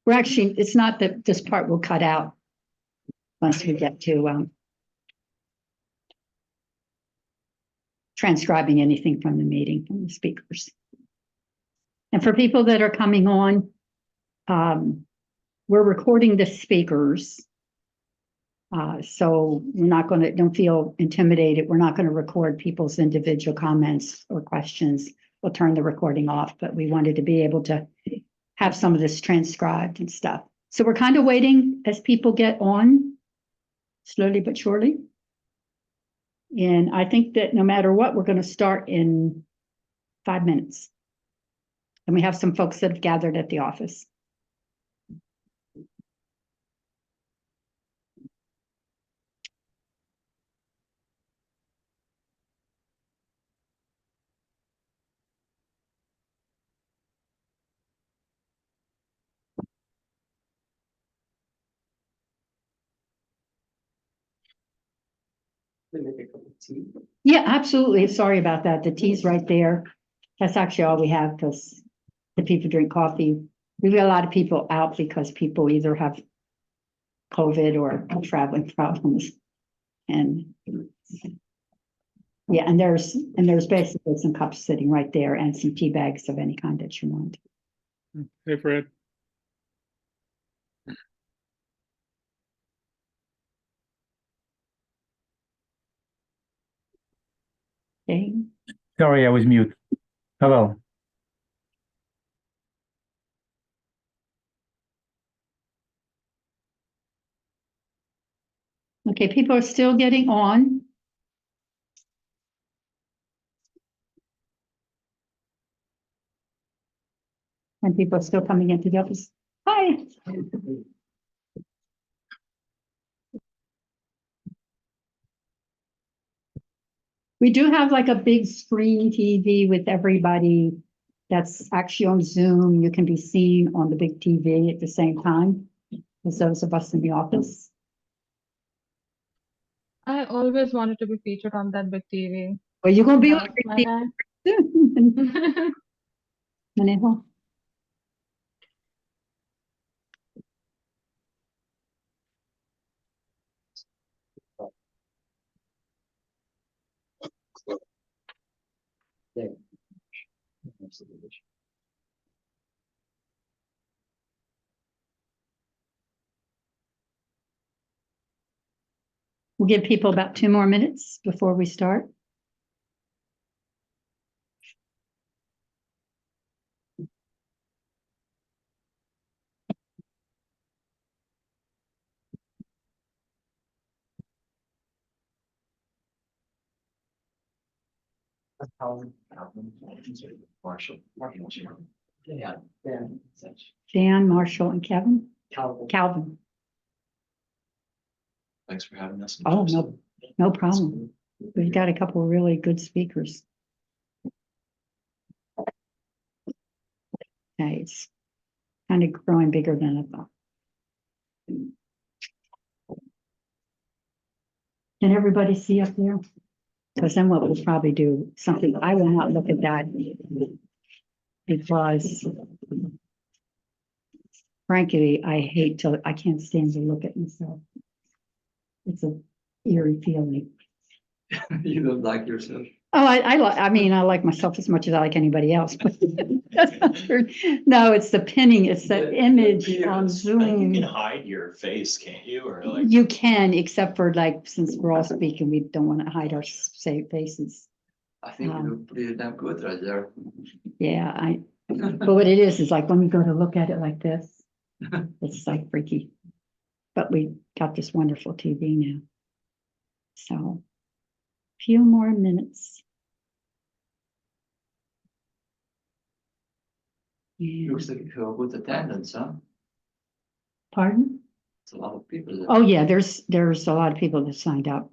We're actually, it's not that this part will cut out once we get to transcribing anything from the meeting, from the speakers. And for people that are coming on, we're recording the speakers. So we're not going to, don't feel intimidated. We're not going to record people's individual comments or questions. We'll turn the recording off, but we wanted to be able to have some of this transcribed and stuff. So we're kind of waiting as people get on, slowly but surely. And I think that no matter what, we're going to start in 5 minutes. And we have some folks that have gathered at the office. Make a cup of tea. Yeah, absolutely. Sorry about that. The tea's right there. That's actually all we have because the people drink coffee. We've got a lot of people out because people either have COVID or traveling problems. And yeah, and there's basically some cups sitting right there and some tea bags of any kind that you want. Hey, Fred. Okay. Sorry, I was mute. Hello. Okay, people are still getting on. And people are still coming into the office. Hi. We do have like a big screen TV with everybody that's actually on Zoom. You can be seen on the big TV at the same time as those of us in the office. I always wanted to be featured on that big TV. Well, you're going to be on That's big my TV time. soon. Manejo. Yeah. We'll give people about 2 more minutes before we start. Marshall. Yeah. Dan, Marshall, and Kevin. Calvin. Calvin. Thanks for having us. Oh, no problem. We've got a couple of really good speakers. Okay, it's kind of growing bigger than I thought. Can everybody see up there? Because then what we'll probably do, something, I will not look at that because frankly, I can't stand to look at myself. It's a eerie feeling. You don't like yourself? Oh, I mean, I like myself as much as I like anybody else, but that's not true. No, it's the pinning, it's the image on You Zoom. can hide your face, can't you? Or like, You can, except for like, since we're all speaking, we don't want to hide our faces. I think you look pretty damn good right there. Yeah, but what it is like when you go to look at it like this, it's like freaky. But we got this wonderful TV now. So, few more minutes. Yeah. Looks like you have good attendance, huh? Pardon? It's a lot of people there. Oh, yeah, there's a lot of people that signed up.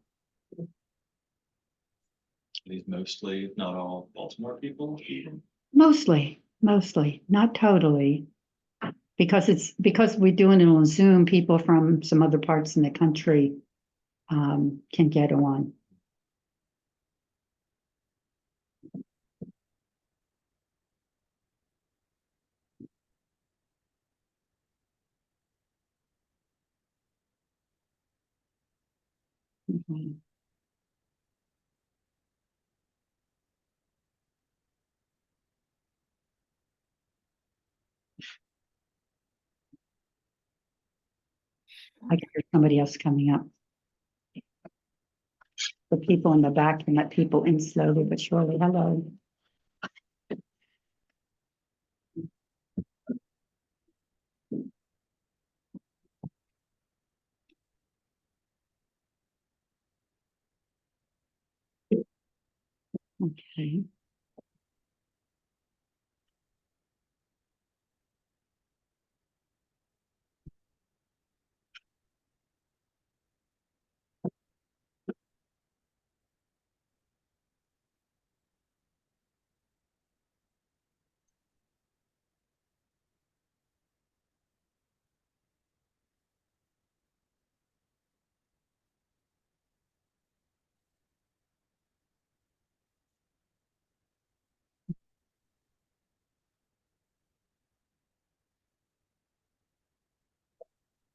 these mostly, if not all, Baltimore people. Mostly, not totally. Because we're doing it on Zoom, people from some other parts in the country can get on. Um, I can hear somebody else coming up. The people in the back can let people in slowly but surely. Hello. Okay.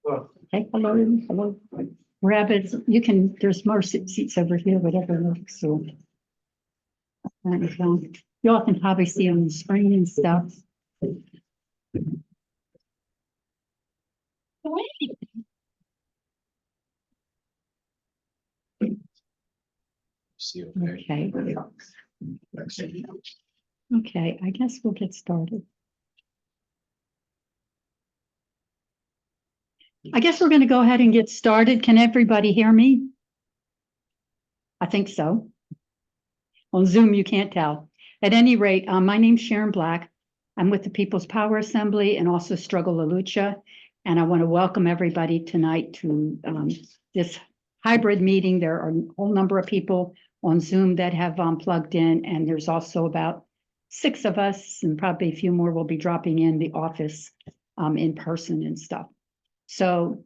Okay, hello, hello. Rabbits, you can, there's more seats over here, whatever works, so. You all can probably see on the screen and stuff. See, Okay. Okay, I guess we'll get started. I guess we're going to go ahead and get started. Can everybody hear me? I think so. On Zoom, you can't tell. At any rate, my name's Sharon Black. I'm with the People's Power Assembly and also Struggle La Lucha. And I want to welcome everybody tonight to this hybrid meeting. There are a whole number of people on Zoom that have plugged in, and there's also about 6 of us, and probably a few more will be dropping in the office in person and stuff. So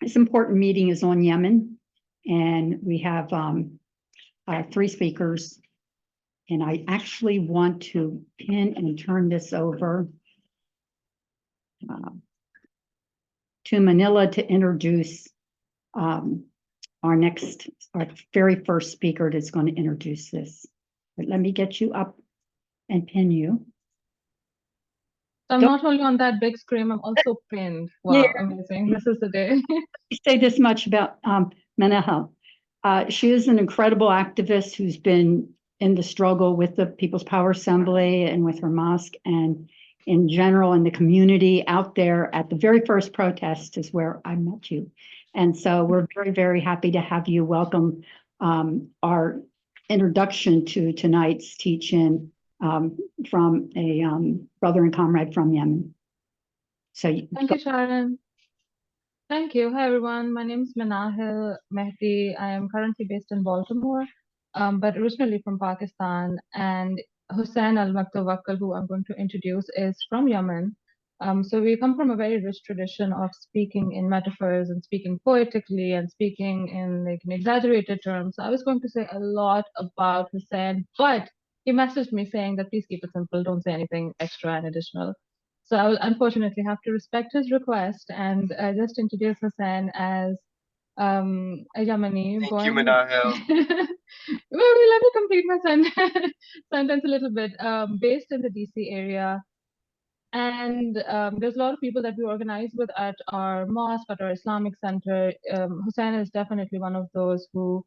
this important meeting is on Yemen, and we have 3 speakers. And I actually want to pin and turn this over to Manila to introduce our very first speaker that's going to introduce this. But let me get you up and pin you. So I'm not only on that big screen, I'm also pinned. Wow, Yeah. amazing. This is the day. Say this much about Manila. She is an incredible activist who's been in the struggle with the People's Power Assembly and with her mosque, and in general in the community out there. At the very first protest is where I met you. And so we're very, very happy to have you. Welcome our introduction to tonight's teach-in from a brother and comrade from Yemen. So Thank you, Sharon. Thank you. Hi, everyone. My name is Manahil Mehdi. I am currently based in Baltimore, but originally from Pakistan. And Hussein Al-Maktawakkal, who I'm going to introduce, is from Yemen. So we come from a very rich tradition of speaking in metaphors and speaking poetically and speaking in like in exaggerated terms. I was going to say a lot about Hussein, but he messaged me saying that please keep it simple, don't say anything extra and additional. So I will unfortunately have to respect his request and just introduce Hussein as a Yemeni Thank born. you, Manahil. Well, let me complete my sentence a little bit. Based in the DC area, and there's a lot of people that we organize with at our mosque, at our Islamic center. Hussein is definitely one of those who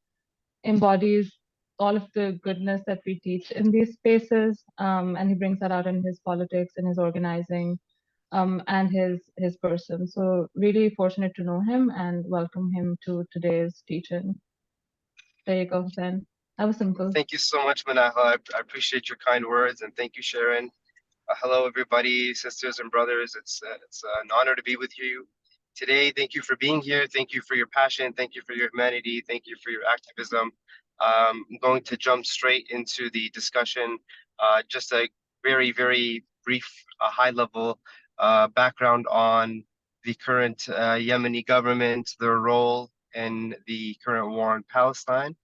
embodies all of the goodness that we teach in these spaces, and he brings that out in his politics, in his organizing, and his person. So really fortunate to know him and welcome him to today's teaching. There you go, Hussein. That was simple. Thank you so much, Manahil. I appreciate your kind words, and thank you, Sharon. Hello, everybody, sisters and brothers. It's an honor to be with you today. Thank you for being here. Thank you for your passion. Thank you for your humanity. Thank you for your activism. I'm going to jump straight into the discussion. Just a very, very brief, high-level background on the current Yemeni government, their role in the current war in Palestine.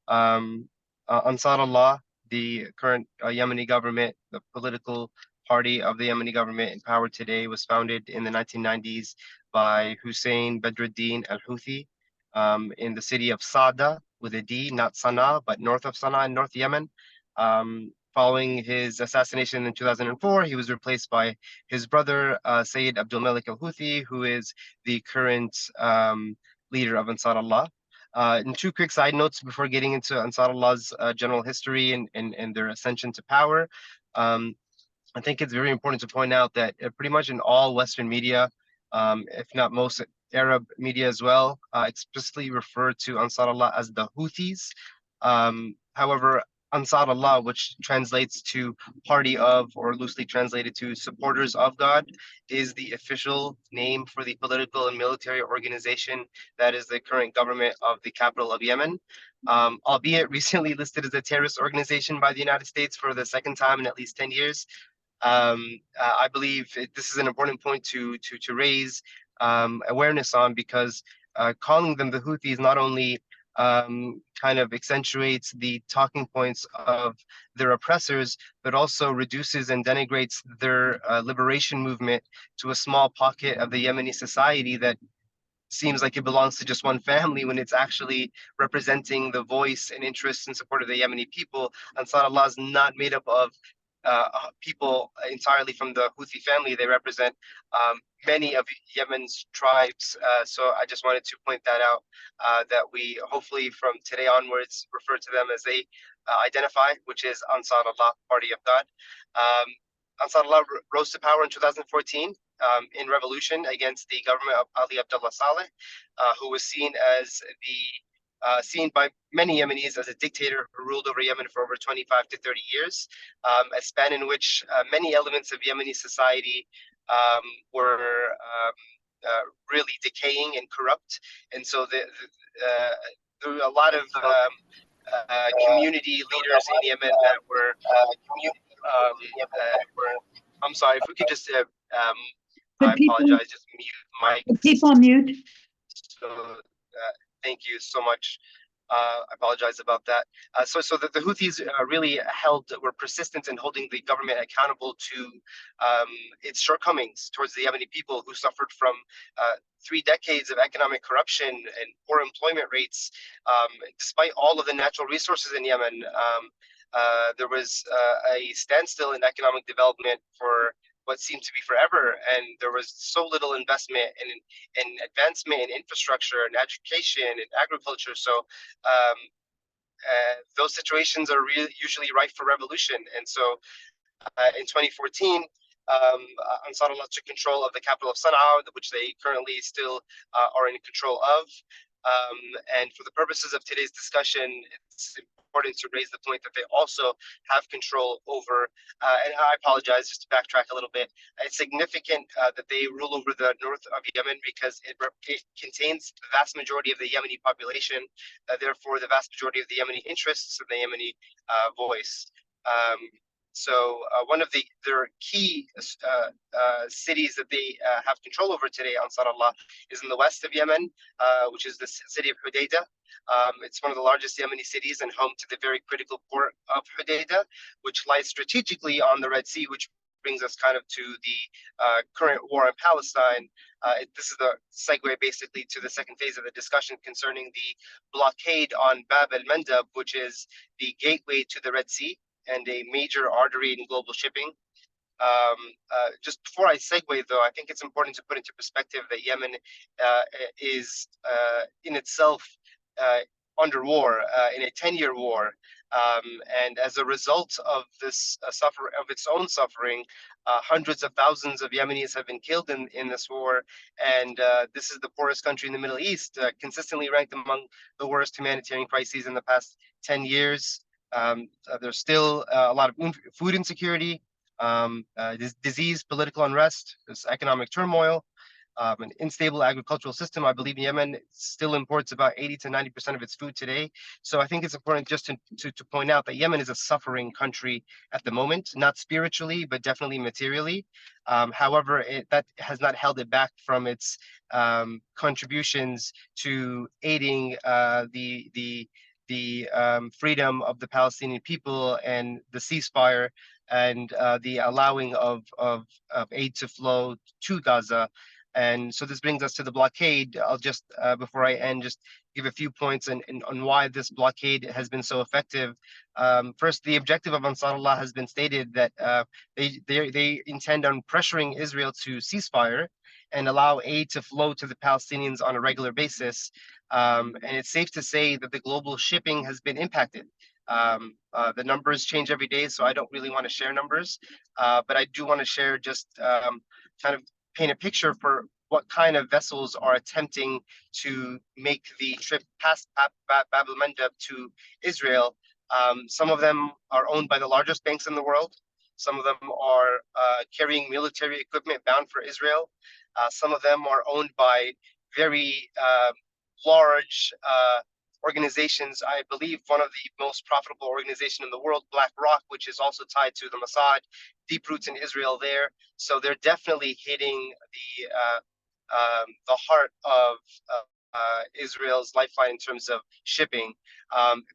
Ansar Allah, the current Yemeni government, the political party of the Yemeni government in power today, was founded in the 1990s by Hussein Badruddin al-Houthi in the city of Sada with a D, not Sana'a, but north of Sana'a in North Yemen. Following his assassination in 2004, he was replaced by his brother, Sayyid Abdul Malik al-Houthi, who is the current leader of Ansar Allah. And two quick side notes before getting into Ansar Allah's general history and their ascension to power. I think it's very important to point out that pretty much in all Western media, if not most Arab media as well, explicitly refer to Ansar Allah as the Houthis. However, Ansar Allah, which translates to party of, or loosely translated to supporters of God, is the official name for the political and military organization that is the current government of the capital of Yemen. Albeit recently listed as a terrorist organization by the United States for the second time in at least 10 years. I believe this is an important point to raise awareness on, because calling them the Houthis not only kind of accentuates the talking points of their oppressors, but also reduces and denigrates their liberation movement to a small pocket of the Yemeni society that seems like it belongs to just one family, when it's actually representing the voice and interests and support of the Yemeni people. Ansar Allah is not made up of people entirely from the Houthi family. They represent many of Yemen's tribes. So I just wanted to point that out, that we hopefully from today onwards refer to them as they identify, which is Ansar Allah, Party of God. Ansar Allah rose to power in 2014 in revolution against the government of Ali Abdullah Saleh, who was seen by many Yemenis as a dictator who ruled over Yemen for over 25 to 30 years, a span in which many elements of Yemeni society were really decaying and corrupt. And so there were a lot of community leaders in Yemen that were, I'm sorry, if we could just, I apologize, just mute mics. People on mute. So thank you so much. I apologize about that. So the Houthis really were persistent in holding the government accountable to its shortcomings towards the Yemeni people, who suffered from 3 decades of economic corruption and poor employment rates. Despite all of the natural resources in Yemen, there was a standstill in economic development for what seemed to be forever, and there was so little investment in advancement in infrastructure and education and agriculture. So those situations are usually ripe for revolution. And so in 2014, Ansar Allah took control of the capital of Sana'a, which they currently still are in control of. And for the purposes of today's discussion, it's important to raise the point that they also have control over, and I apologize, just to backtrack a little bit, it's significant that they rule over the north of Yemen, because it contains the vast majority of the Yemeni population, therefore the vast majority of the Yemeni interests and the Yemeni voice. So one of their key cities that they have control over today, Ansar Allah, is in the west of Yemen, which is the city of Hodeidah. It's one of the largest Yemeni cities and home to the very critical port of Hodeidah, which lies strategically on the Red Sea, which brings us kind of to the current war in Palestine. This is the segue basically to the second phase of the discussion concerning the blockade on Bab el-Mandab, which is the gateway to the Red Sea and a major artery in global shipping. Just before I segue, though, I think it's important to put into perspective that Yemen is in itself under war, in a 10-year war. And as a result of this of its own suffering, hundreds of thousands of Yemenis have been killed in this war. And this is the poorest country in the Middle East, consistently ranked among the worst humanitarian crises in the past 10 years. There's still a lot of food insecurity, disease, political unrest, there's economic turmoil, an unstable agricultural system. I believe Yemen still imports about 80 to 90% of its food today. So I think it's important just to point out that Yemen is a suffering country at the moment, not spiritually, but definitely materially. However, that has not held it back from its contributions to aiding the freedom of the Palestinian people and the ceasefire and the allowing of aid to flow to Gaza. And so this brings us to the blockade. I'll just, before I end, just give a few points on why this blockade has been so effective. First, the objective of Ansarullah has been stated that they intend on pressuring Israel to ceasefire and allow aid to flow to the Palestinians on a regular basis. And it's safe to say that the global shipping has been impacted. The numbers change every day, so I don't really want to share numbers, but I do want to share just kind of paint a picture for what kind of vessels are attempting to make the trip past Bab el-Mandeb to Israel. Some of them are owned by the largest banks in the world. Some of them are carrying military equipment bound for Israel. Some of them are owned by very large organizations. I believe one of the most profitable organizations in the world, BlackRock, which is also tied to the Mossad, deep roots in Israel there. So they're definitely hitting the heart of Israel's lifeline in terms of shipping.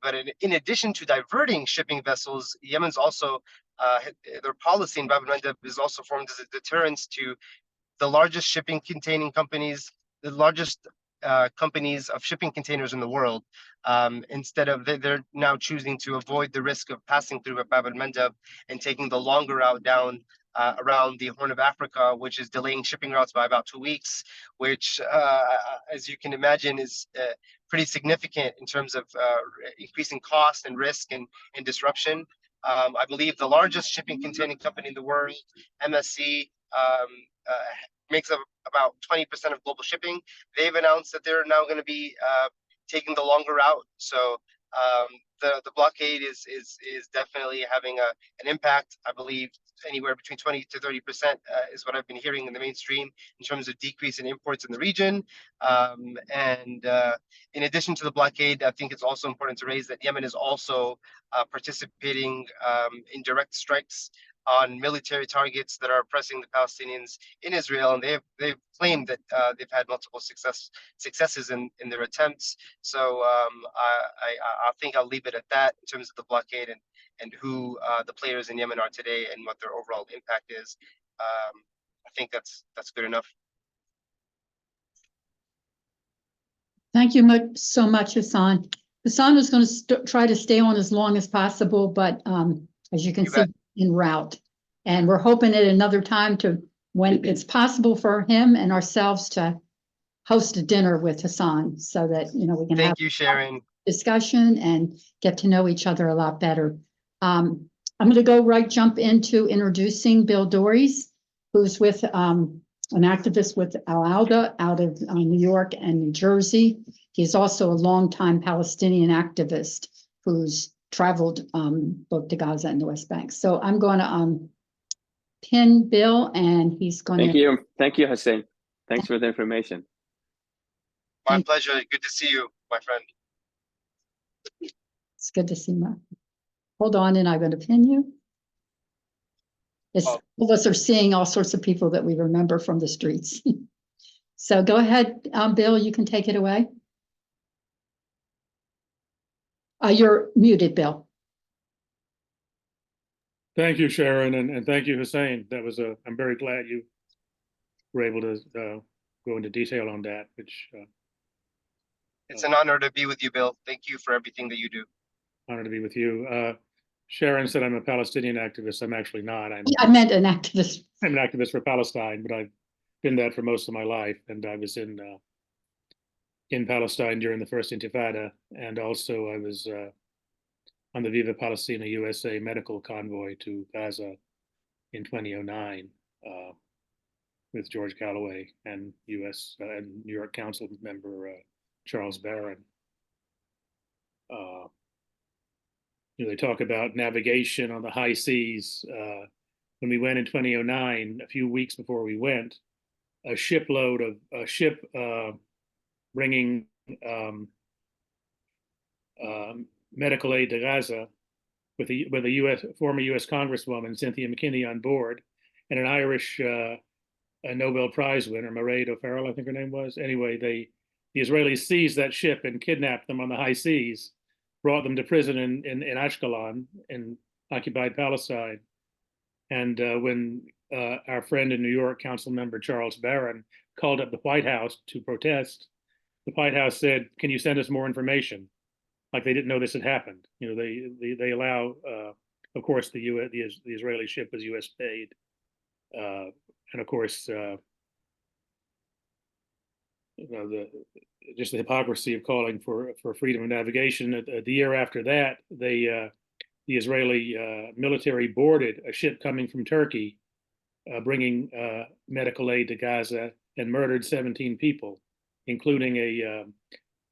But in addition to diverting shipping vessels, Yemen's also, their policy in Bab el-Mandeb is also formed as a deterrence to the largest shipping containing companies, the largest companies of shipping containers in the world. Instead of, they're now choosing to avoid the risk of passing through Bab el-Mandeb and taking the longer route down around the Horn of Africa, which is delaying shipping routes by about 2 weeks, which, as you can imagine, is pretty significant in terms of increasing cost and risk and disruption. I believe the largest shipping containing company in the world, MSC, makes up about 20% of global shipping. They've announced that they're now going to be taking the longer route. So the blockade is definitely having an impact. I believe anywhere between 20 to 30% is what I've been hearing in the mainstream in terms of decrease in imports in the region. And in addition to the blockade, I think it's also important to raise that Yemen is also participating in direct strikes on military targets that are oppressing the Palestinians in Israel, and they've claimed that they've had multiple successes in their attempts. So I think I'll leave it at that in terms of the blockade and who the players in Yemen are today and what their overall impact is. I think that's good enough. Thank you so much, Hassan. Hassan was going to try to stay on as long as possible, but as you can see, en route. And we're hoping at another time when it's possible for him and ourselves to host a dinner with Hassan so that, we can have Thank you, Sharon. discussion and get to know each other a lot better. I'm going to jump into introducing Bill Dories, who's with an activist with Al-Alda out of New York and New Jersey. He's also a longtime Palestinian activist who's traveled both to Gaza and the West Bank. So I'm going to pin Bill, and he's going to. Thank you, Hussein. Thanks for the information. My pleasure. Good to see you, my friend. It's good to see you. Hold on, and I'm going to pin you. All of us are seeing all sorts of people that we remember from the streets. So go ahead, Bill, you can take it away. You're muted, Bill. Thank you, Sharon, and thank you, Hussein. That was I'm very glad you were able to go into detail on that, which it's an honor to be with you, Bill. Thank you for everything that you do. Honor to be with you. Sharon said I'm a Palestinian activist. I'm actually not. I meant an activist. I'm an activist for Palestine, but I've been that for most of my life, and I was in Palestine during the first Intifada, and also I was on the Viva Palestina USA medical convoy to Gaza in 2009 with George Calloway and U.S. And New York Council member Charles Barron. They talk about navigation on the high seas. When we went in 2009, a few weeks before we went, a ship bringing medical aid to Gaza with a former U.S. Congresswoman, Cynthia McKinney, on board, and an Irish Nobel Prize winner, Mairead O'Farrell, I think her name was. Anyway, the Israelis seized that ship and kidnapped them on the high seas, brought them to prison in Ashkelon in occupied Palestine. And when our friend in New York, Council Member Charles Barron, called up the White House to protest, the White House said, "Can you send us more information?" Like they didn't know this had happened. You know, they allow, of course, the Israeli ship was U.S. paid, and of course, you know, just the hypocrisy of calling for freedom of navigation. The year after that, the Israeli military boarded a ship coming from Turkey, bringing medical aid to Gaza, and murdered 17 people, including a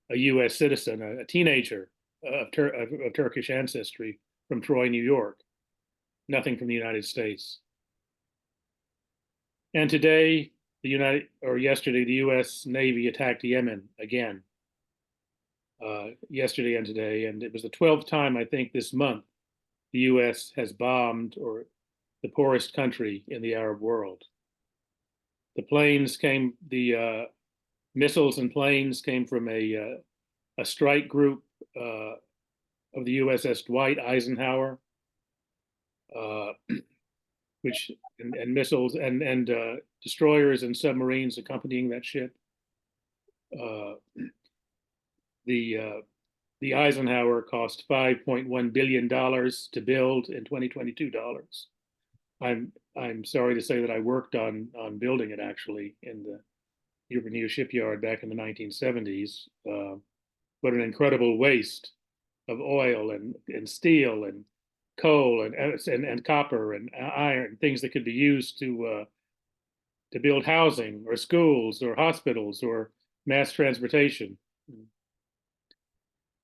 U.S. citizen, a teenager of Turkish ancestry from Troy, New York. Nothing from the United States. And today, yesterday, the U.S. Navy attacked Yemen again. Yesterday and today, and it was the 12th time, I think, this month the U.S. has bombed or the poorest country in the Arab world. The missiles and planes came from a strike group of the USS Dwight Eisenhower, and missiles and destroyers and submarines accompanying that ship. The Eisenhower cost $5.1 billion to build in 2022 dollars. I'm sorry to say that I worked on building it actually in the Newport News shipyard back in the 1970s. What an incredible waste of oil and steel and coal and copper and iron, things that could be used to build housing or schools or hospitals or mass transportation.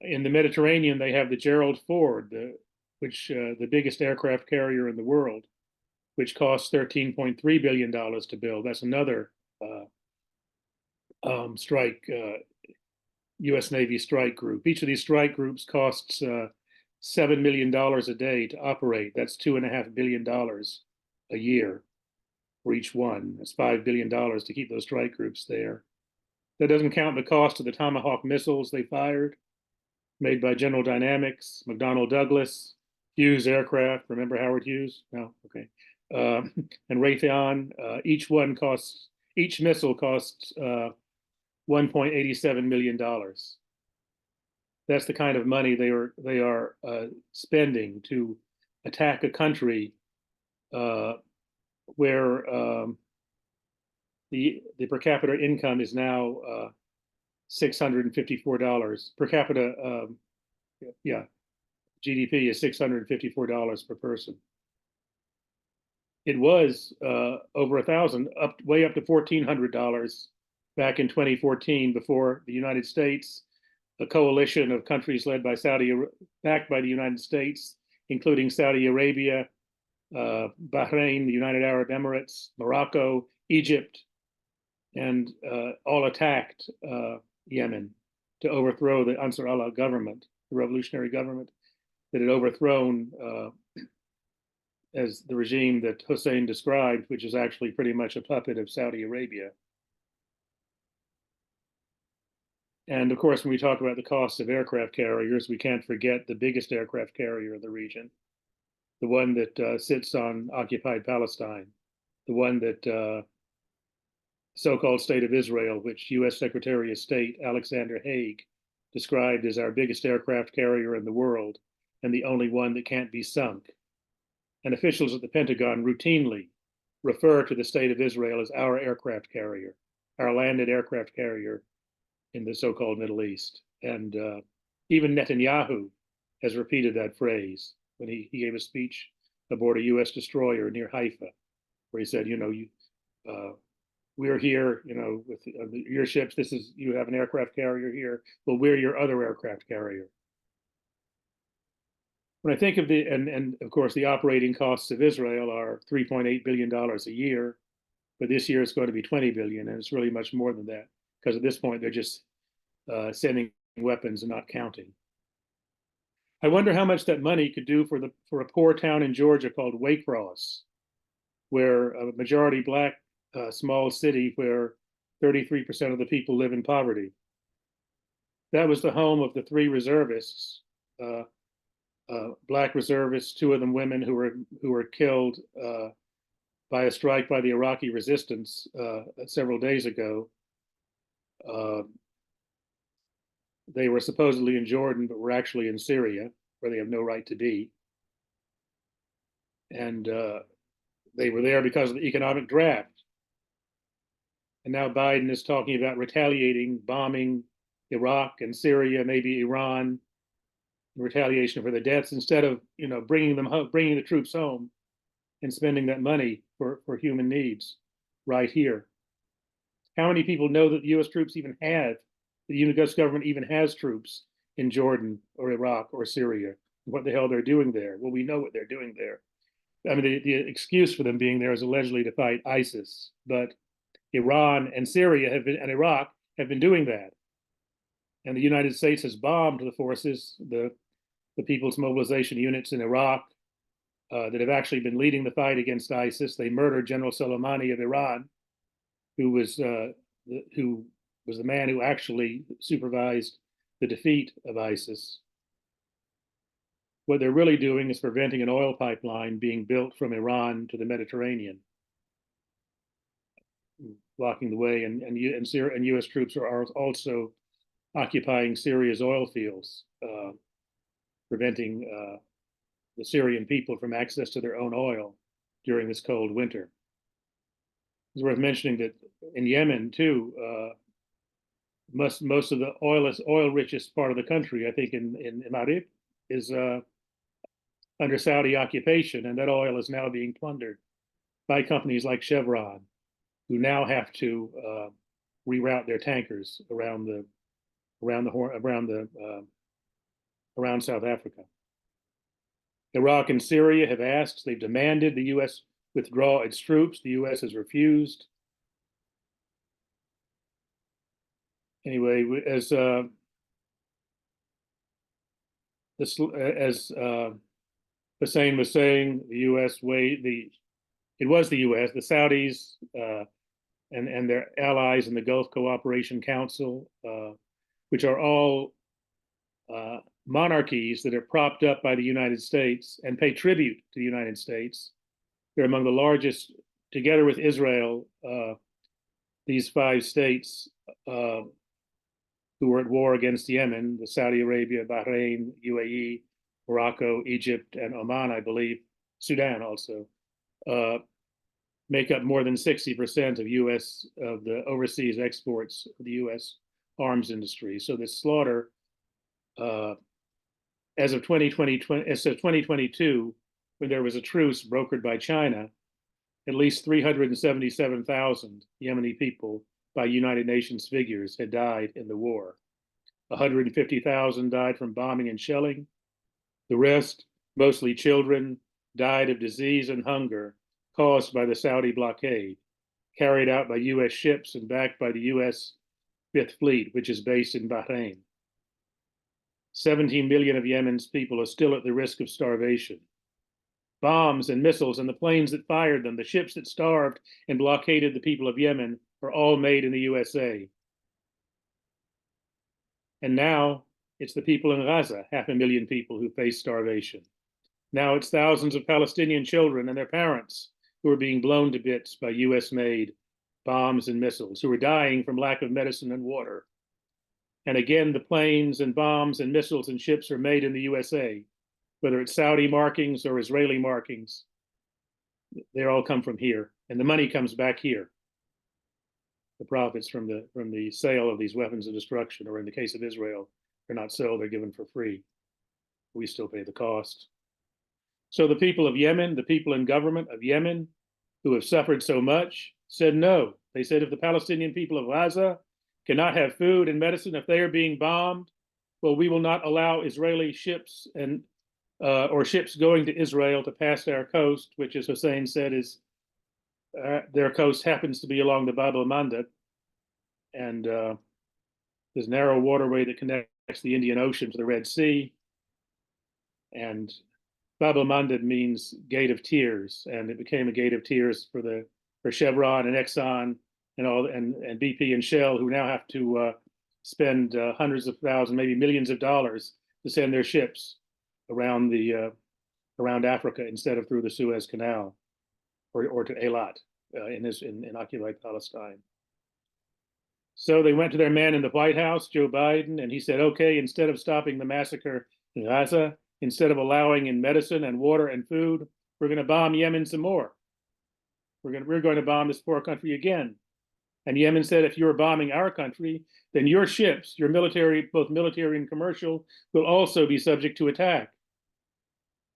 In the Mediterranean, they have the Gerald Ford, the biggest aircraft carrier in the world, which costs $13.3 billion to build. That's another U.S. Navy strike group. Each of these strike groups costs $7 million a day to operate. That's $2.5 billion a year for each one. That's $5 billion to keep those strike groups there. That doesn't count the cost of the Tomahawk missiles they fired, made by General Dynamics, McDonnell Douglas, Hughes Aircraft. Remember Howard Hughes? No, okay. And Raytheon. Each missile costs $1.87 million. That's the kind of money they are spending to attack a country where the per capita income is now $654 per capita. GDP is $654 per person. It was over $1,000, way up to $1,400 back in 2014, before the United States, a coalition of countries led by backed by the United States, including Saudi Arabia, Bahrain, the United Arab Emirates, Morocco, Egypt, and all attacked Yemen to overthrow the Ansar Allah government, the revolutionary government that had overthrown as the regime that Hussein described, which is actually pretty much a puppet of Saudi Arabia. And of course, when we talk about the costs of aircraft carriers, we can't forget the biggest aircraft carrier in the region, the one that sits on occupied Palestine, the one that so-called State of Israel, which U.S. Secretary of State Alexander Haig described as our biggest aircraft carrier in the world and the only one that can't be sunk. And officials at the Pentagon routinely refer to the State of Israel as our aircraft carrier, our landed aircraft carrier in the so-called Middle East. And even Netanyahu has repeated that phrase when he gave a speech aboard a U.S. destroyer near Haifa, where he said, we're here, with your ships, you have an aircraft carrier here, well, we're your other aircraft carrier. When I think of and of course, the operating costs of Israel are $3.8 billion a year, but this year it's going to be $20 billion, and it's really much more than that, because at this point, they're just sending weapons and not counting. I wonder how much that money could do for a poor town in Georgia called Waycross, where a majority Black small city where 33% of the people live in poverty. That was the home of the 3 reservists, Black reservists, 2 of them women, who were killed by a strike by the Iraqi resistance several days ago. They were supposedly in Jordan, but were actually in Syria, where they have no right to be. And they were there because of the economic draft. And now Biden is talking about retaliating, bombing Iraq and Syria, maybe Iran, in retaliation for the deaths, instead of bringing the troops home and spending that money for human needs right here. How many people know that the U.S. troops even have, the U.S. government even has troops in Jordan or Iraq or Syria? What the hell they're doing there? Well, we know what they're doing there. I mean, the excuse for them being there is allegedly to fight ISIS, but Iran and Syria and Iraq have been doing that. And the United States has bombed the forces, the People's Mobilization Units in Iraq that have actually been leading the fight against ISIS. They murdered General Soleimani of Iran, who was the man who actually supervised the defeat of ISIS. What they're really doing is preventing an oil pipeline being built from Iran to the Mediterranean, blocking the way, and U.S. troops are also occupying Syria's oil fields, preventing the Syrian people from access to their own oil during this cold winter. It's worth mentioning that in Yemen too, most of the oil richest part of the country, I think in Marib, is under Saudi occupation, and that oil is now being plundered by companies like Chevron, who now have to reroute their tankers around South Africa. Iraq and Syria have asked, they've demanded the U.S. withdraw its troops. The U.S. has refused. Anyway, as Hussein was saying, the U.S. it was the U.S., the Saudis, and their allies in the Gulf Cooperation Council, which are all monarchies that are propped up by the United States and pay tribute to the United States. They're among the largest, together with Israel, these 5 states who were at war against Yemen, the Saudi Arabia, Bahrain, UAE, Morocco, Egypt, and Oman, I believe, Sudan also, make up more than 60% of the overseas exports of the U.S. arms industry. So this slaughter, as of 2022, when there was a truce brokered by China, at least 377,000 Yemeni people, by United Nations figures, had died in the war. 150,000 died from bombing and shelling. The rest, mostly children, died of disease and hunger caused by the Saudi blockade, carried out by U.S. ships and backed by the U.S. Fifth Fleet, which is based in Bahrain. 17 million of Yemen's people are still at the risk of starvation. Bombs and missiles and the planes that fired them, the ships that starved and blockaded the people of Yemen, are all made in the USA. And now it's the people in Gaza, 500,000 people, who face starvation. Now it's thousands of Palestinian children and their parents who are being blown to bits by US-made bombs and missiles, who are dying from lack of medicine and water. And again, the planes and bombs and missiles and ships are made in the USA, whether it's Saudi markings or Israeli markings. They all come from here, and the money comes back here. The profits from the sale of these weapons of destruction, or in the case of Israel, they're not sold, they're given for free. We still pay the cost. So the people of Yemen, the people in government of Yemen, who have suffered so much, said no. They said if the Palestinian people of Gaza cannot have food and medicine, if they are being bombed, well, we will not allow Israeli ships or ships going to Israel to pass our coast, which, as Hussein said, is their coast happens to be along the Bab el-Mandeb, and this narrow waterway that connects the Indian Ocean to the Red Sea. And Bab el-Mandeb means Gate of Tears, and it became a Gate of Tears for Chevron and Exxon and BP and Shell, who now have to spend hundreds of thousands, maybe millions of dollars to send their ships around Africa instead of through the Suez Canal. or to Eilat in occupied Palestine. So they went to their man in the White House, Joe Biden, and he said, okay, instead of stopping the massacre in Gaza, instead of allowing in medicine and water and food, we're going to bomb Yemen some more. We're going to bomb this poor country again. And Yemen said, if you're bombing our country, then your ships, your military, both military and commercial, will also be subject to attack.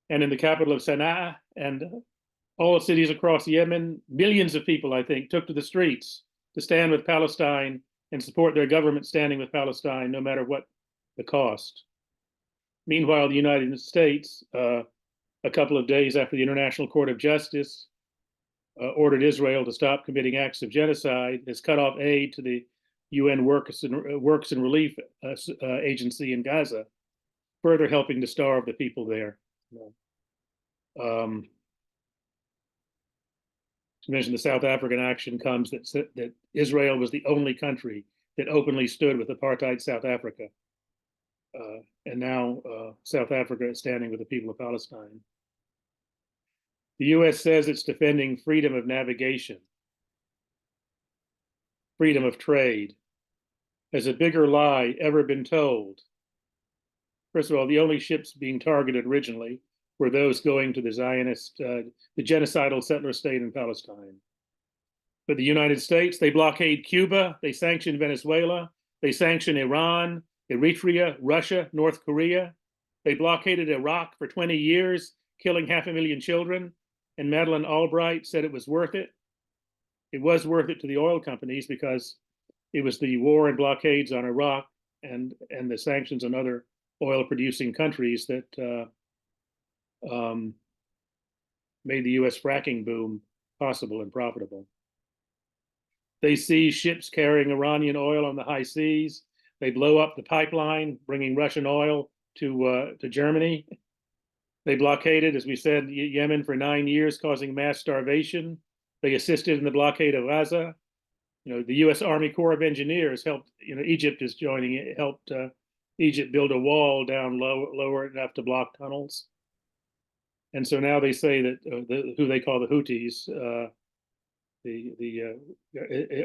And in the capital of Sana'a and all cities across Yemen, millions of people, I think, took to the streets to stand with Palestine and support their government standing with Palestine, no matter what the cost. Meanwhile, the United States, a couple of days after the International Court of Justice ordered Israel to stop committing acts of genocide, has cut off aid to the UN Works and Relief Agency in Gaza, further helping to starve the people there. To mention the South African action comes that Israel was the only country that openly stood with apartheid South Africa. And now South Africa is standing with the people of Palestine. The US says it's defending freedom of navigation, freedom of trade. Has a bigger lie ever been told? First of all, the only ships being targeted originally were those going to the Zionist, the genocidal settler state in Palestine. But the United States, they blockade Cuba, they sanction Venezuela, they sanction Iran, Eritrea, Russia, North Korea. They blockaded Iraq for 20 years, killing 500,000 children. And Madeleine Albright said it was worth it. It was worth it to the oil companies because it was the war and blockades on Iraq and the sanctions on other oil-producing countries that made the US fracking boom possible and profitable. They seize ships carrying Iranian oil on the high seas. They blow up the pipeline, bringing Russian oil to Germany. They blockaded, as we said, Yemen for 9 years, causing mass starvation. They assisted in the blockade of Gaza. You know, the U.S. Army Corps of Engineers helped. You know, Egypt is joining it. Helped Egypt build a wall down lower enough to block tunnels. And so now they say that who they call the Houthis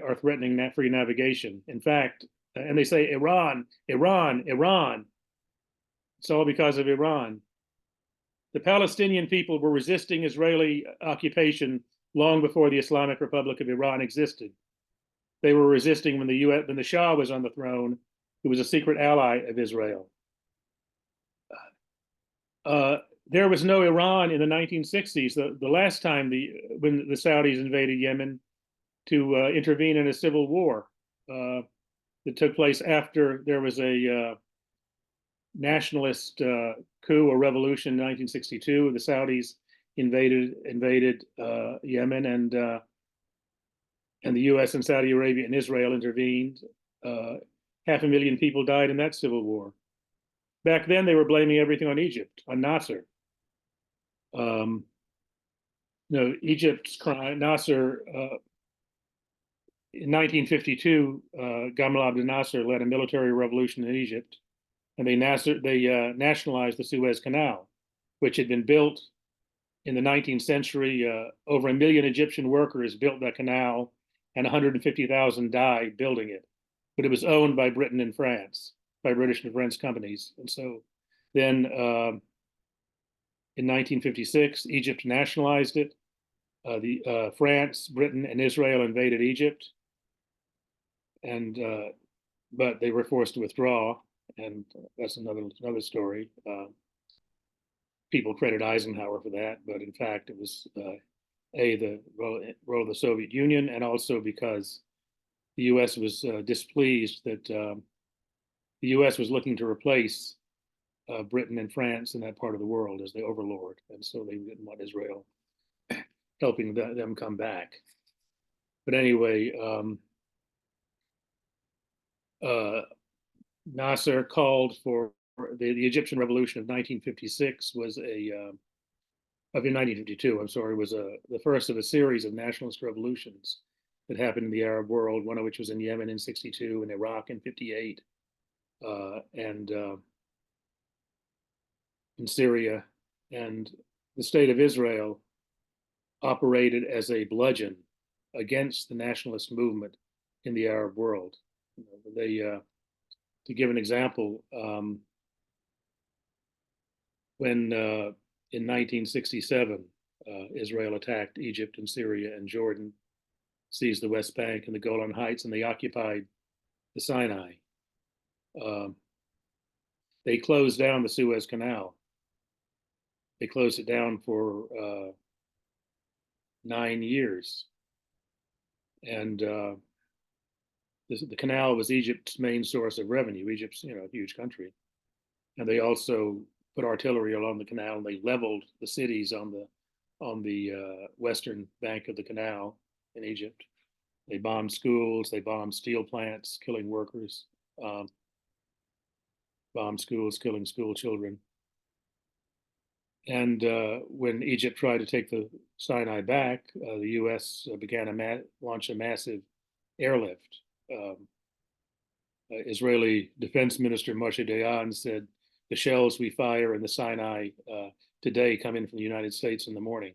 are threatening free navigation. In fact, and they say Iran. It's all because of Iran. The Palestinian people were resisting Israeli occupation long before the Islamic Republic of Iran existed. They were resisting when the Shah was on the throne, who was a secret ally of Israel. There was no Iran in the 1960s, the last time when the Saudis invaded Yemen to intervene in a civil war that took place after there was a nationalist coup or revolution in 1962. The Saudis invaded Yemen, and the U.S. and Saudi Arabia and Israel intervened. 500,000 people died in that civil war. Back then, they were blaming everything on Egypt, on Nasser. Egypt's crime. Nasser in 1952, Gamal Abdel Nasser led a military revolution in Egypt, and they nationalized the Suez Canal, which had been built in the 19th century. Over 1 million Egyptian workers built that canal, and 150,000 died building it. But it was owned by Britain and France, by British and French companies. And so then in 1956, Egypt nationalized it. France, Britain, and Israel invaded Egypt, but they were forced to withdraw, and that's another story. People credit Eisenhower for that, but in fact, it was the role of the Soviet Union, and also because the U.S. was displeased that the U.S. was looking to replace Britain and France in that part of the world as the overlord, and so they didn't want Israel helping them come back. But anyway, Nasser called for the Egyptian Revolution of 1956 was of 1952. I'm sorry, was the first of a series of nationalist revolutions that happened in the Arab world. One of which was in Yemen in '62, in Iraq in '58, and in Syria, and the state of Israel operated as a bludgeon against the nationalist movement in the Arab world. You know, they, to give an example, when in 1967, Israel attacked Egypt and Syria and Jordan, seized the West Bank and the Golan Heights, and they occupied the Sinai. They closed down the Suez Canal. They closed it down for 9 years. And the canal was Egypt's main source of revenue. Egypt's, you know, a huge country. And they also put artillery along the canal, and they leveled the cities on the western bank of the canal in Egypt. They bombed schools, they bombed steel plants, killing workers, bombed schools, killing school children. And when Egypt tried to take the Sinai back, the U.S. began to launch a massive airlift. Israeli Defense Minister Moshe Dayan said, "The shells we fire in the Sinai today come in from the United States in the morning."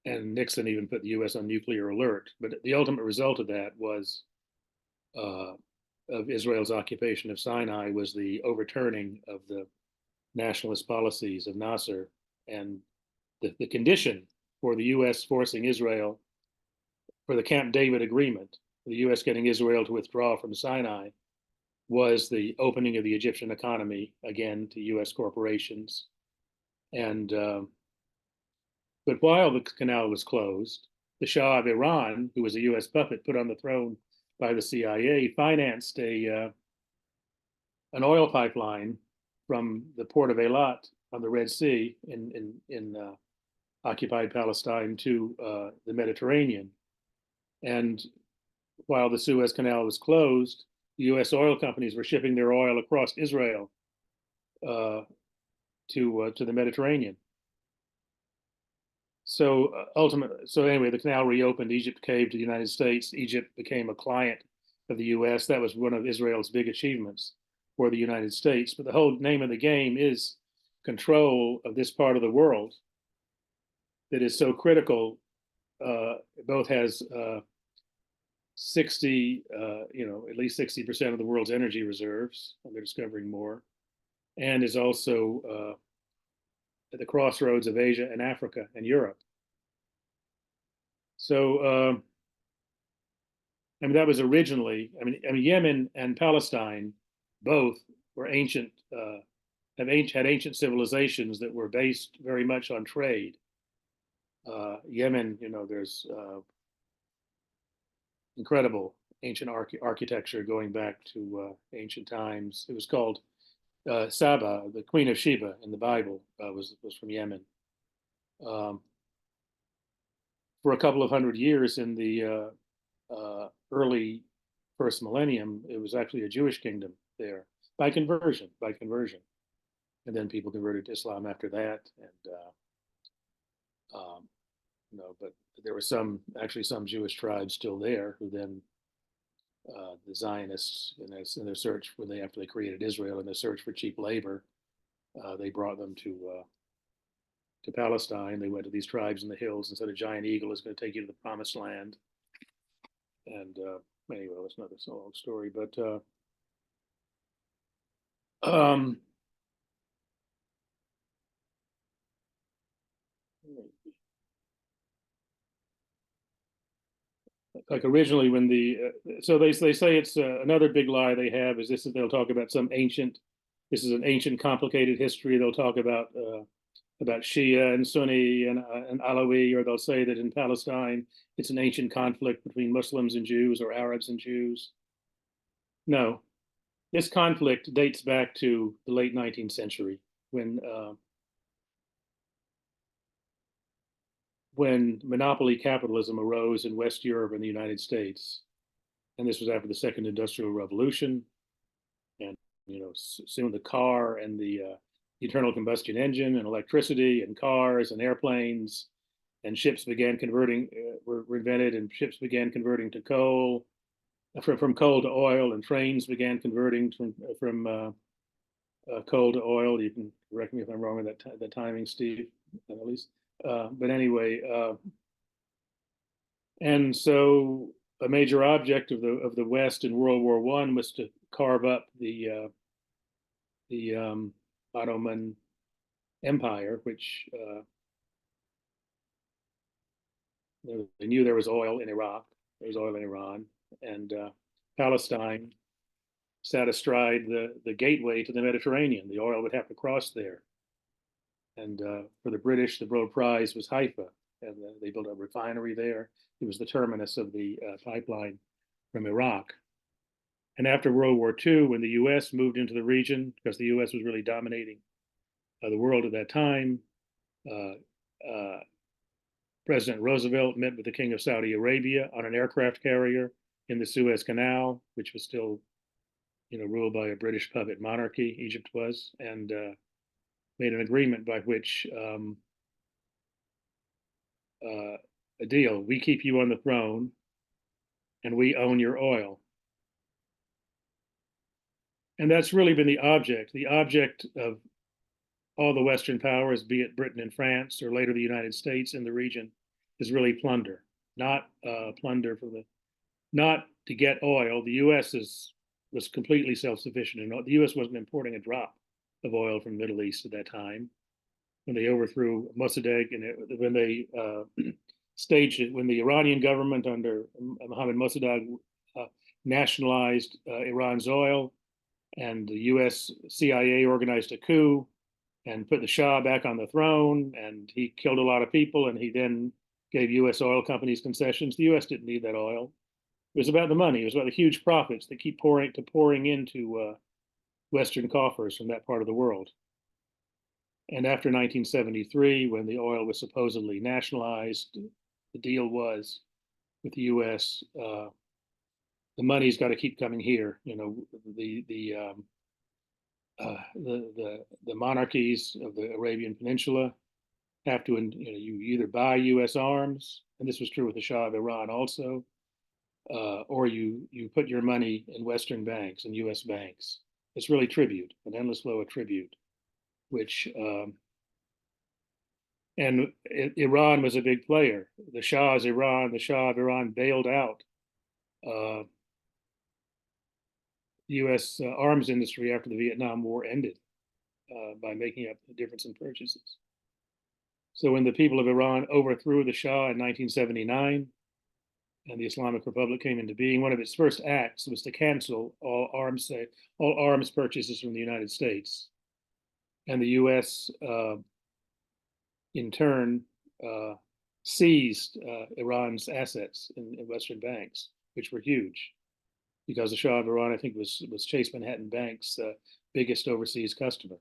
And Nixon even put the U.S. on nuclear alert. But the ultimate result of that was, of Israel's occupation of Sinai, was the overturning of the nationalist policies of Nasser, and the condition for the U.S. forcing Israel, for the Camp David agreement, the U.S. getting Israel to withdraw from Sinai, was the opening of the Egyptian economy again to U.S. corporations. And but while the canal was closed, the Shah of Iran, who was a U.S. puppet put on the throne by the CIA, financed an oil pipeline from the port of Eilat on the Red Sea in occupied Palestine to the Mediterranean. And while the Suez Canal was closed, the U.S. oil companies were shipping their oil across Israel to the Mediterranean. So anyway, the canal reopened. Egypt caved to the United States. Egypt became a client of the U.S. That was one of Israel's big achievements for the United States. But the whole name of the game is control of this part of the world that is so critical. It both has 60, at least 60% of the world's energy reserves, and they're discovering more, and is also at the crossroads of Asia and Africa and Europe. So, that was originally, Yemen and Palestine both were ancient, had ancient civilizations that were based very much on trade. Yemen, there's incredible ancient architecture going back to ancient times. It was called Saba, the Queen of Sheba in the Bible, was from Yemen. For a couple of hundred years in the early first millennium, it was actually a Jewish kingdom there by conversion. And then people converted to Islam after that. And, but there were some Jewish tribes still there who then the Zionists, in their search, after they created Israel, in their search for cheap labor, they brought them to Palestine. They went to these tribes in the hills and said, "A giant eagle is going to take you to the promised land." And anyway, that's another long story. But like originally when so they say it's another big lie they have is they'll talk about this is an ancient complicated history. They'll talk about Shia and Sunni and Alawi, or they'll say that in Palestine it's an ancient conflict between Muslims and Jews or Arabs and Jews. No, this conflict dates back to the late 19th century when monopoly capitalism arose in West Europe and the United States. And this was after the Second Industrial Revolution. And, soon the car and the internal combustion engine and electricity and cars and airplanes and ships began converting, were invented, and ships began converting to coal, from coal to oil, and trains began converting from coal to oil. You can correct me if I'm wrong with that timing, Steve, at least. But anyway, and so a major object of the West in World War I was to carve up the Ottoman Empire, which they knew there was oil in Iraq, there was oil in Iran, and Palestine sat astride the gateway to the Mediterranean. The oil would have to cross there. And for the British, the Broad Prize was Haifa, and they built a refinery there. It was the terminus of the pipeline from Iraq. And after World War II, when the US moved into the region, because the US was really dominating the world at that time, President Roosevelt met with the King of Saudi Arabia on an aircraft carrier in the Suez Canal, which was still, ruled by a British puppet monarchy, Egypt was, and made an agreement by which a deal, we keep you on the throne and we own your oil. And that's really been the object of all the Western powers, be it Britain and France, or later the United States in the region, is really plunder, not plunder not to get oil. The U.S. was completely self-sufficient, and the U.S. wasn't importing a drop of oil from the Middle East at that time. When they overthrew Mossadegh, and when they staged it, when the Iranian government under Mohammad Mossadegh nationalized Iran's oil, and the U.S. CIA organized a coup and put the Shah back on the throne, and he killed a lot of people, and he then gave U.S. oil companies concessions. The U.S. didn't need that oil. It was about the money. It was about the huge profits that keep pouring into Western coffers from that part of the world. And after 1973, when the oil was supposedly nationalized, the deal was with the U.S. The money's got to keep coming here. The monarchies of the Arabian Peninsula have to, you either buy U.S. arms, and this was true with the Shah of Iran also, or you put your money in Western banks and U.S. banks. It's really tribute, an endless flow of tribute, which and Iran was a big player. The Shah of Iran bailed out U.S. Arms industry after the Vietnam War ended by making up the difference in purchases. So when the people of Iran overthrew the Shah in 1979 and the Islamic Republic came into being, one of its first acts was to cancel all arms purchases from the United States. And the U.S. In turn seized Iran's assets in Western banks, which were huge, because the Shah of Iran, I think, was Chase Manhattan Bank's biggest overseas customer.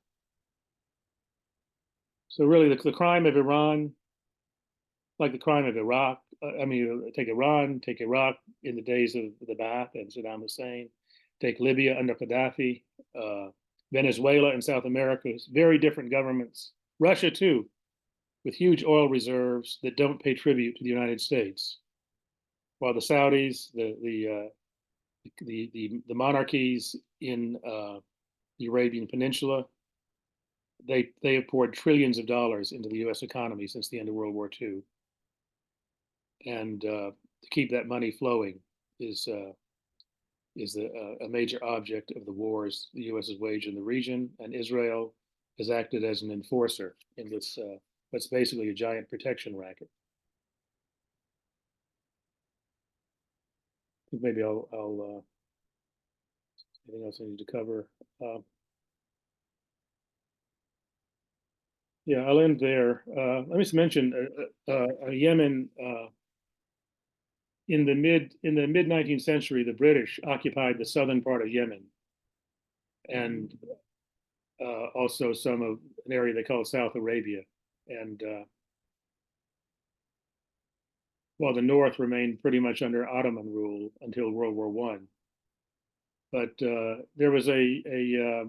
So really, the crime of Iran, like the crime of Iraq, take Iran, take Iraq in the days of the Ba'ath and Saddam Hussein, take Libya under Gaddafi, Venezuela and South America, very different governments. Russia too, with huge oil reserves that don't pay tribute to the United States, while the Saudis, the monarchies in the Arabian Peninsula, they have poured trillions of dollars into the U.S. economy since the end of World War II, and to keep that money flowing is a major object of the wars the U.S. has waged in the region, and Israel has acted as an enforcer in this what's basically a giant protection racket. Maybe I'll anything else I need to cover? Yeah, I'll end there. Let me just mention Yemen. In the mid 19th century, the British occupied the southern part of Yemen, and also some of an area they call South Arabia. And while the north remained pretty much under Ottoman rule until World War I. But there was a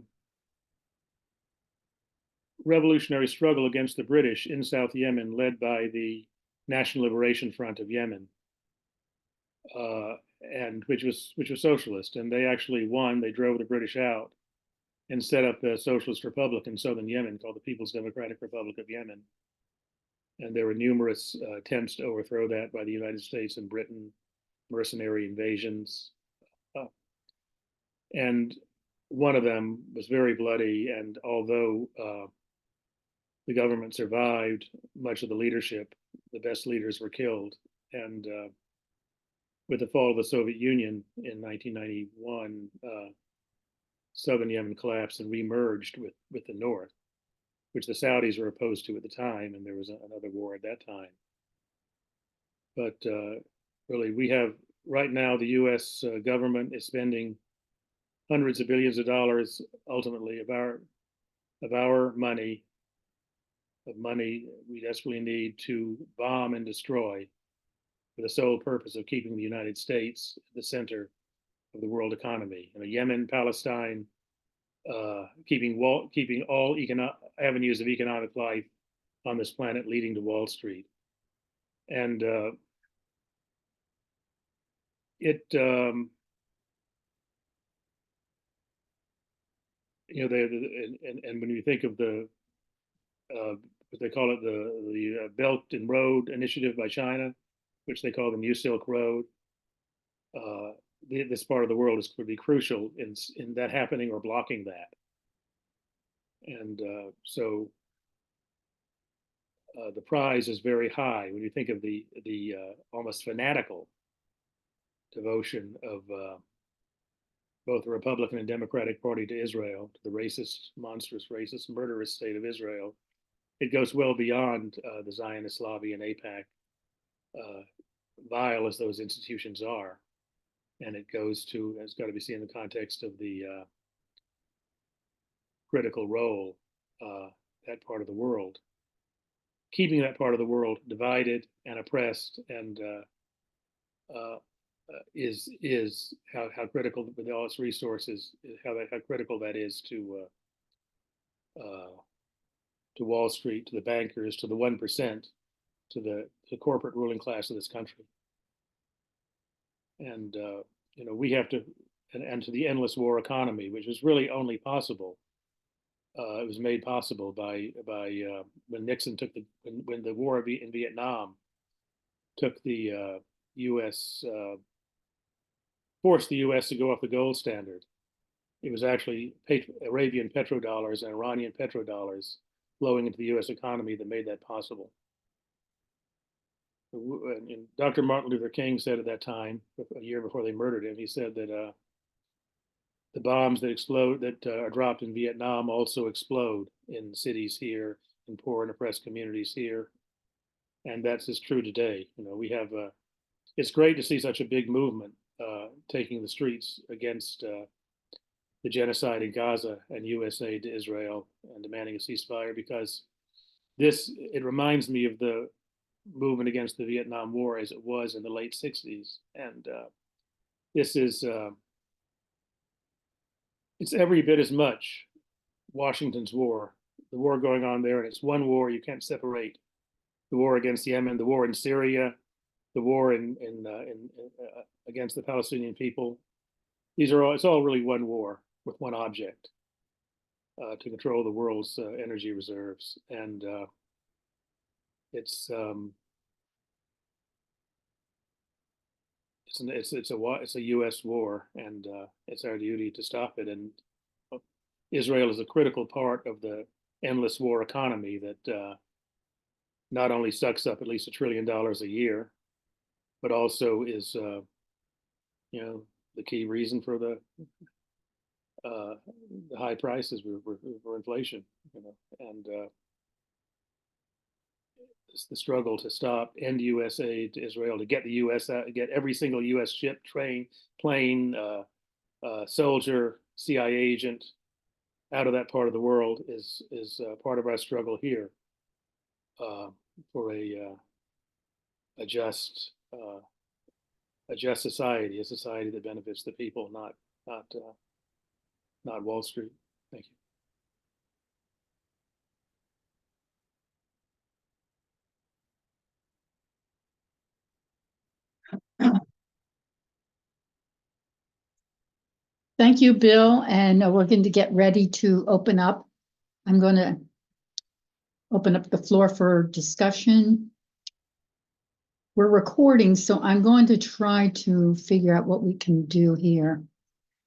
revolutionary struggle against the British in South Yemen, led by the National Liberation Front of Yemen, and which was socialist, and they actually won. They drove the British out and set up a socialist republic in southern Yemen called the People's Democratic Republic of Yemen. And there were numerous attempts to overthrow that by the United States and Britain, mercenary invasions. And one of them was very bloody. And although the government survived, much of the leadership, the best leaders were killed. And with the fall of the Soviet Union in 1991, southern Yemen collapsed and remerged with the North, which the Saudis were opposed to at the time, and there was another war at that time. But really, we have right now the U.S. Government is spending hundreds of billions of dollars, ultimately, of our money we desperately need to bomb and destroy, for the sole purpose of keeping the United States at the center of the world economy. Yemen, Palestine, keeping all avenues of economic life on this planet leading to Wall Street. And and when you think of the what they call it, the Belt and Road Initiative by China, which they call the New Silk Road, this part of the world is going to be crucial in that happening or blocking that. And so the prize is very high when you think of the almost fanatical devotion of both the Republican and Democratic Party to Israel, to the racist, monstrous, racist, murderous state of Israel. It goes well beyond the Zionist lobby and AIPAC, vile as those institutions are. And it goes to, it's got to be seen in the context of the critical role that part of the world, keeping that part of the world divided and oppressed, and is how critical, with all its resources, how critical that is to Wall Street, to the bankers, to the 1%, to the corporate ruling class of this country. And we have to, and to the endless war economy, which was really only possible. It was made possible by when Nixon took when the war in Vietnam took the U.S. Forced the U.S. to go off the gold standard. It was actually Arabian petrodollars and Iranian petrodollars flowing into the U.S. economy that made that possible. And Dr. Martin Luther King said at that time, a year before they murdered him, he said that the bombs that are dropped in Vietnam also explode in cities here, in poor and oppressed communities here, and that's as true today. We have it's great to see such a big movement taking the streets against the genocide in Gaza and U.S. aid to Israel and demanding a ceasefire, because it reminds me of the movement against the Vietnam War as it was in the late 60s. And this is, it's every bit as much Washington's war, the war going on there, and it's one war. You can't separate the war against Yemen, the war in Syria, the war against the Palestinian people. It's all really one war with one object, to control the world's energy reserves. And it's a U.S. war, and it's our duty to stop it. And Israel is a critical part of the endless war economy that not only sucks up at least $1 trillion a year, but also is the key reason for the high prices for inflation. And it's the struggle to stop end U.S. aid to Israel, to get the U.S. out, get every single U.S. ship, train, plane, soldier, CIA agent out of that part of the world is part of our struggle here for a just society, a society that benefits the people, not Wall Street. Thank you. Thank you, Bill. And we're going to get ready to open up. I'm going to open up the floor for discussion. We're recording, so I'm going to try to figure out what we can do here.